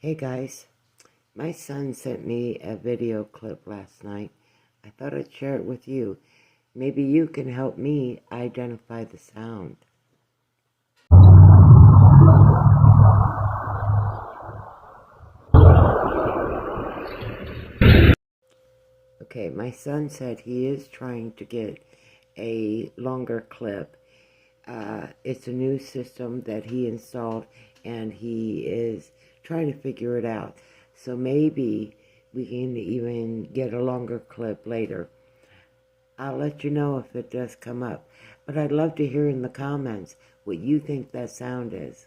Hey guys, my son sent me a video clip last night. I thought I'd share it with you. Maybe you can help me identify the sound. Okay, my son said he is trying to get a longer clip. It's a new system that he installed and he is trying to figure it out. So maybe we can even get a longer clip later. I'll let you know if it does come up. But I'd love to hear in the comments what you think that sound is.